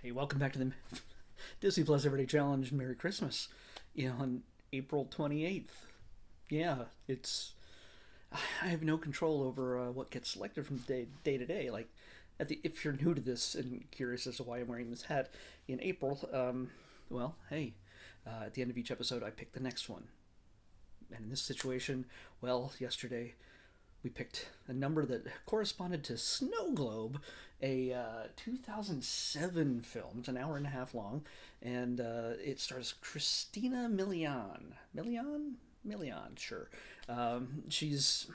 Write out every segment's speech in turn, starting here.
Hey, welcome back to the Disney Plus Everyday Challenge. Merry Christmas. On April 28th. Yeah, it's. I have no control over what gets selected from day to day. Like, if you're new to this and curious as to why I'm wearing this hat in April, well, hey, at the end of each episode, I pick the next one. And in this situation, well, yesterday we picked a number that corresponded to Snowglobe, a 2007 film. It's an hour and a half long, and it stars Christina Milian. Milian? Milian, sure. She's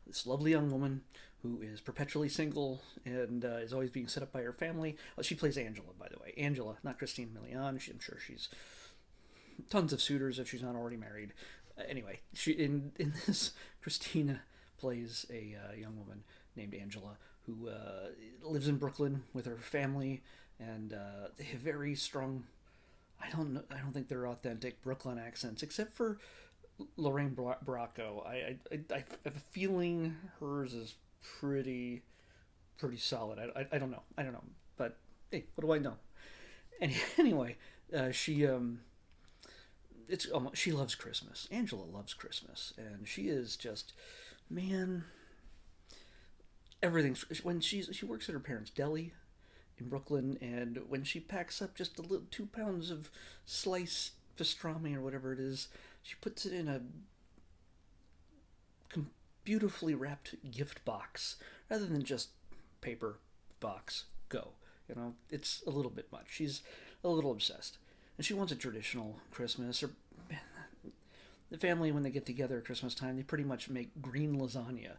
this lovely young woman who is perpetually single and is always being set up by her family. Well, she plays Angela, by the way. Angela, not Christine Milian. I'm sure she's tons of suitors if she's not already married. Anyway, she in this, Christina plays a young woman named Angela who lives in Brooklyn with her family, and they have very strong. I don't know. I don't think they're authentic Brooklyn accents, except for Lorraine Bracco. I have a feeling hers is pretty solid. I don't know. I don't know. But hey, what do I know? Anyway, she she loves Christmas. Angela loves Christmas, and she is just, man, everything's when she works at her parents' deli in Brooklyn, and when she packs up just a little 2 pounds of sliced pastrami or whatever it is, she puts it in a beautifully wrapped gift box rather than just paper box. Go, it's a little bit much. She's a little obsessed, and she wants a traditional Christmas. Or the family, when they get together at Christmas time, they pretty much make green lasagna,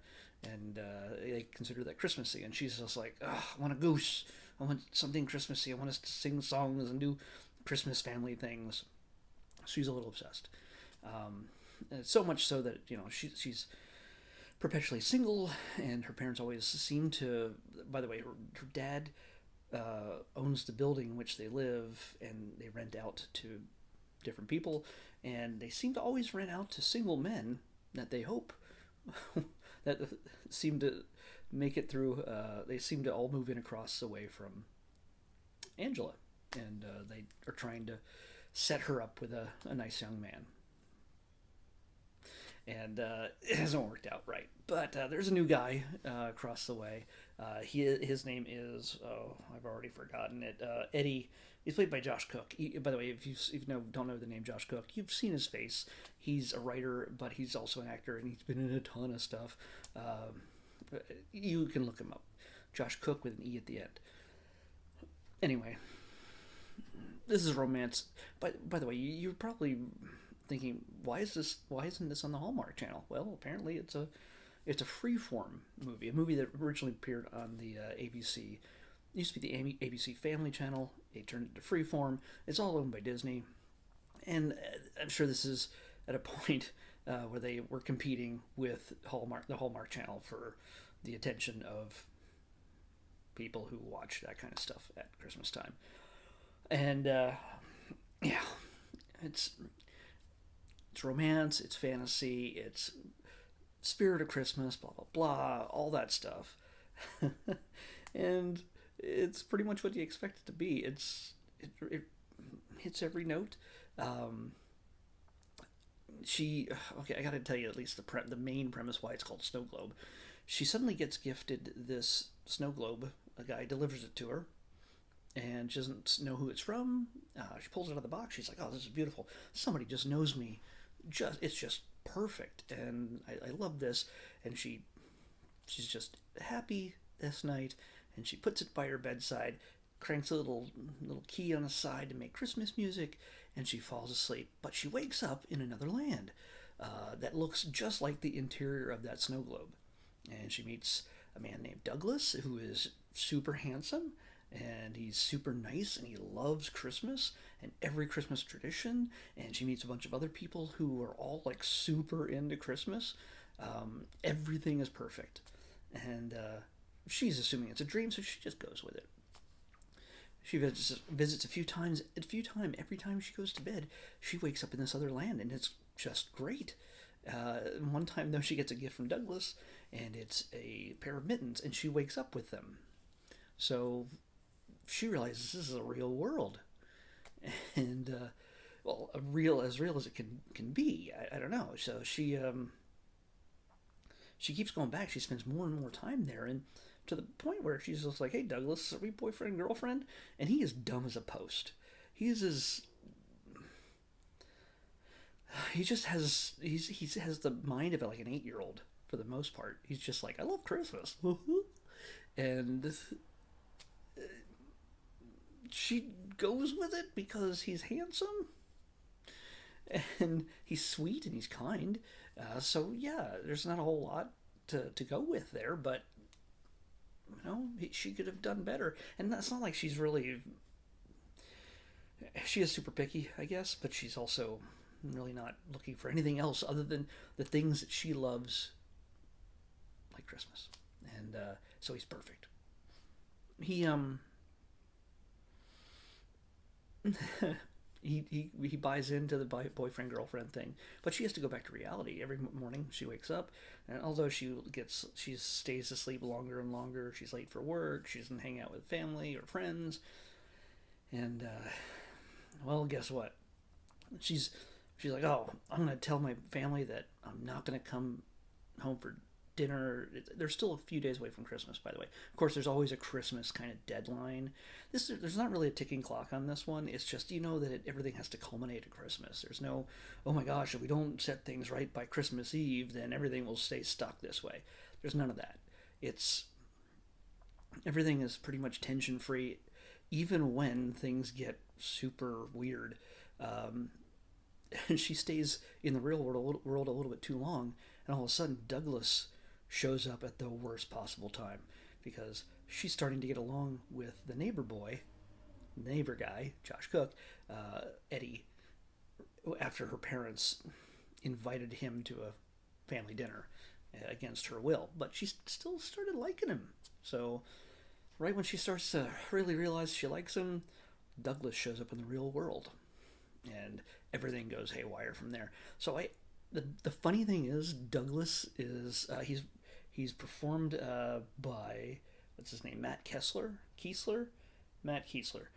and they consider that Christmassy. And she's just like, I want a goose. I want something Christmassy. I want us to sing songs and do Christmas family things. She's a little obsessed. So much so that she's perpetually single, and her parents always seem to. By the way, her dad owns the building in which they live, and they rent out to different people, and they seem to always rent out to single men that they hope that seem to make it through. They seem to all move in across away from Angela, and they are trying to set her up with a nice young man. And it hasn't worked out right. But there's a new guy across the way. His name is, I've already forgotten it. Eddie. He's played by Josh Cook. By the way, if you don't know the name Josh Cook, you've seen his face. He's a writer, but he's also an actor, and he's been in a ton of stuff. You can look him up. Josh Cook with an E at the end. Anyway, this is romance. By the way, you're probably thinking, why isn't this on the Hallmark Channel? Well, apparently it's a freeform movie, a movie that originally appeared on the ABC. It used to be the ABC Family Channel. They turned it to freeform. It's all owned by Disney, and I'm sure this is at a point where they were competing with the Hallmark Channel for the attention of people who watch that kind of stuff at Christmas time. And yeah, it's romance, it's fantasy, it's spirit of Christmas, blah blah blah, all that stuff, and it's pretty much what you expect it to be. It hits every note. I got to tell you at least the main premise why it's called Snowglobe. She suddenly gets gifted this snow globe. A guy delivers it to her, and she doesn't know who it's from. She pulls it out of the box. She's like, "Oh, this is beautiful. Somebody just knows me. It's just perfect, and I love this." And she's just happy this night, and she puts it by her bedside, cranks a little key on the side to make Christmas music, and she falls asleep. But she wakes up in another land that looks just like the interior of that snow globe, and she meets a man named Douglas who is super handsome, and he's super nice, and he loves Christmas and every Christmas tradition. And she meets a bunch of other people who are all like super into Christmas. Everything is perfect, and she's assuming it's a dream, so she just goes with it. She visits a few times. Every time she goes to bed, she wakes up in this other land, and it's just great. One time, though, she gets a gift from Douglas, and it's a pair of mittens, and she wakes up with them. So she realizes this is a real world, and well, a real as real as it can be. I don't know. So she keeps going back. She spends more and more time there, and to the point where she's just like, "Hey, Douglas, are we boyfriend and girlfriend?" And he is dumb as a post. He is as he just has he has the mind of like an 8-year-old for the most part. He's just like, "I love Christmas," and she goes with it because he's handsome and he's sweet and he's kind. So yeah, there's not a whole lot to go with there, but she could have done better. And that's not like she's really. She is super picky, I guess, but she's also really not looking for anything else other than the things that she loves, like Christmas. And so he's perfect. He he buys into the boyfriend girlfriend thing, but she has to go back to reality every morning. She wakes up, and although she stays asleep longer and longer, she's late for work. She doesn't hang out with family or friends, and well, guess what? She's she's like, oh, I'm gonna tell my family that I'm not gonna come home for dinner. They're still a few days away from Christmas, by the way. Of course, there's always a Christmas kind of deadline. There's not really a ticking clock on this one. It's just that everything has to culminate at Christmas. There's no, oh my gosh, if we don't set things right by Christmas Eve, then everything will stay stuck this way. There's none of that. It's everything is pretty much tension free, even when things get super weird. Um, and she stays in the real world a little bit too long, and all of a sudden Douglas shows up at the worst possible time because she's starting to get along with the neighbor boy, the neighbor guy, Josh Cook, Eddie, after her parents invited him to a family dinner against her will. But she still started liking him. So, right when she starts to really realize she likes him, Douglas shows up in the real world. And everything goes haywire from there. So the funny thing is Douglas is he's performed by what's his name, Matt Kiesler. Matt Kiesler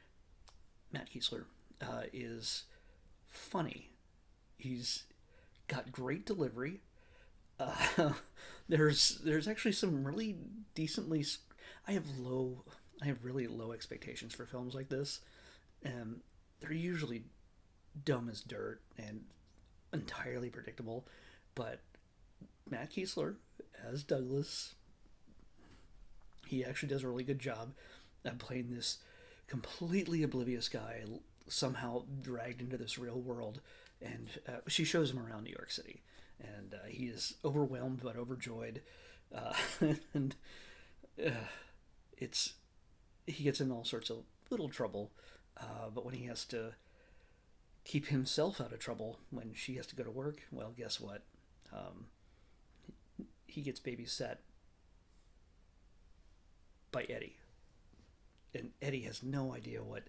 is funny. He's got great delivery. Uh, there's actually some really decently. I have low. I have really low expectations for films like this, and they're usually dumb as dirt and entirely predictable. But Matt Kiesler as Douglas, he actually does a really good job at playing this completely oblivious guy somehow dragged into this real world. And she shows him around New York City, and he is overwhelmed but overjoyed. Uh, and uh, it's he gets in all sorts of little trouble, but when he has to keep himself out of trouble when she has to go to work, well, guess what? Um, he gets babysat by Eddie, and Eddie has no idea what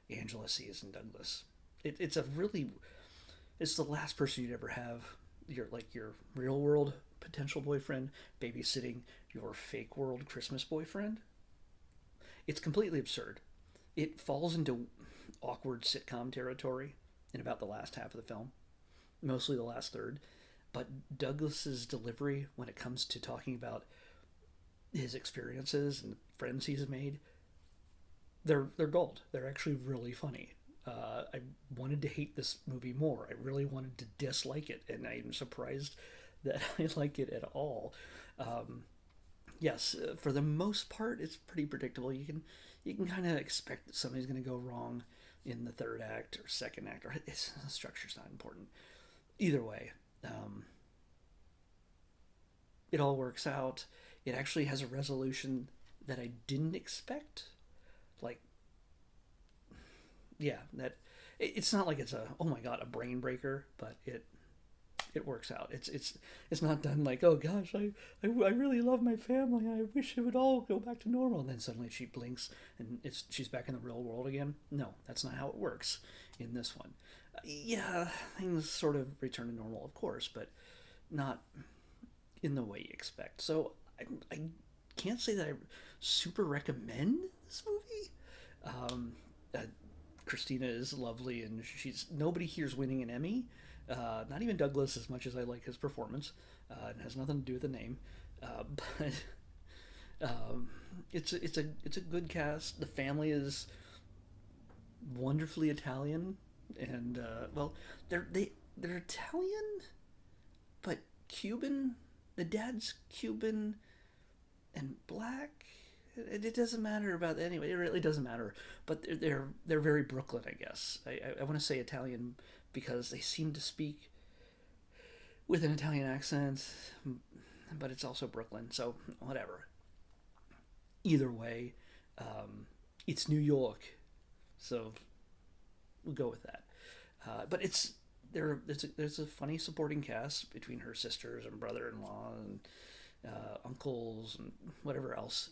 Angela sees in Douglas. It's the last person you'd ever have your real world potential boyfriend babysitting your fake world Christmas boyfriend. It's completely absurd. It falls into awkward sitcom territory in about the last half of the film, mostly the last third. But Douglas's delivery when it comes to talking about his experiences and friends he's made, they're gold. They're actually really funny. I wanted to hate this movie more. I really wanted to dislike it, and I'm surprised that I like it at all. Um, yes, for the most part, it's pretty predictable. You can kind of expect that something's going to go wrong in the third act or second act, or the structure's not important. Either way, it all works out. It actually has a resolution that I didn't expect. Like, yeah, that it's not like it's a oh my god a brain breaker, but it works out. It's not done like oh gosh I really love my family. I wish it would all go back to normal. And then suddenly she blinks and she's back in the real world again. No, that's not how it works in this one. Yeah, things sort of return to normal, of course, but not in the way you expect. So I can't say that I super recommend this movie. Um, uh, Christina is lovely, and she's nobody here's winning an Emmy. Not even Douglas, as much as I like his performance. It has nothing to do with the name, but um, it's a good cast. The family is wonderfully Italian, and well, they're Italian, but Cuban. The dad's Cuban and black. It doesn't matter about anyway. It really doesn't matter. But they're very Brooklyn, I guess. I want to say Italian because they seem to speak with an Italian accent, but it's also Brooklyn. So whatever. Either way, it's New York, so we'll go with that. But it's there. There's a funny supporting cast between her sisters and brother-in-law and uncles and whatever else.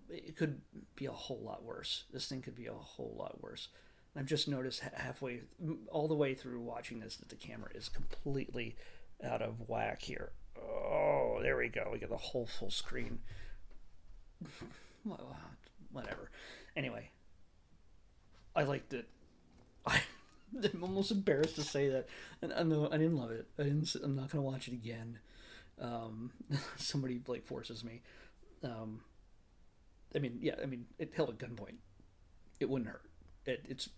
It could be a whole lot worse. This thing could be a whole lot worse. I've just noticed halfway, all the way through watching this, that the camera is completely out of whack here. Oh, there we go. We get the whole full screen. Whatever. Anyway, I liked it. I'm almost embarrassed to say that. And I know I didn't love it. I'm not gonna watch it again. Somebody like forces me. Um, I mean, yeah. I mean, it held at gunpoint. It wouldn't hurt. It's.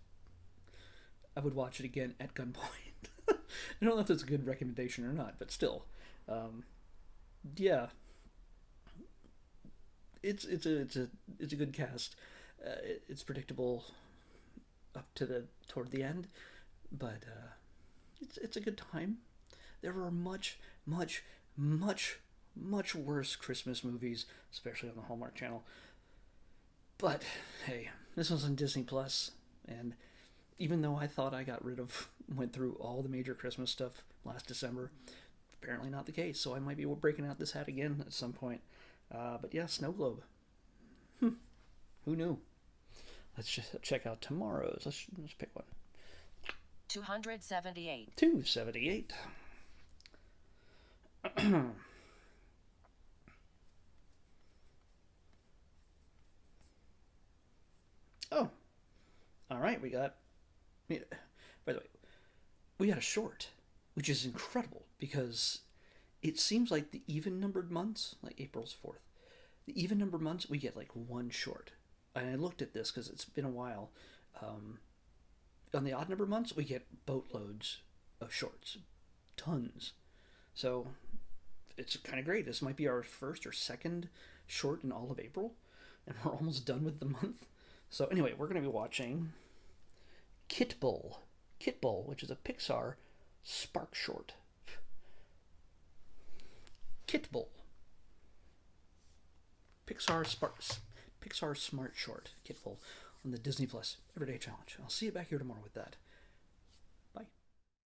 I would watch it again at gunpoint. I don't know if that's a good recommendation or not, but still, yeah. It's a good cast. It's predictable up to the toward the end, but it's a good time. There are much worse Christmas movies, especially on the Hallmark Channel. But hey, this one's on Disney Plus, and even though I thought I went through all the major Christmas stuff last December, apparently not the case. So I might be breaking out this hat again at some point. But yeah, Snowglobe. Who knew? Let's just check out tomorrow's. Let's pick one. 278. 278. Oh, all right. By the way, we got a short, which is incredible because it seems like the even numbered months, like April's 4th, the even numbered months, we get like one short. And I looked at this because it's been a while. Um, on the odd number months, we get boatloads of shorts, tons. So it's kind of great. This might be our first or second short in all of April, and we're almost done with the month. So anyway, we're going to be watching Kit Bull, which is a Pixar Spark short. Kit Bull, Pixar Smart Short, Kit Bull, on the Disney Plus Everyday Challenge. I'll see you back here tomorrow with that.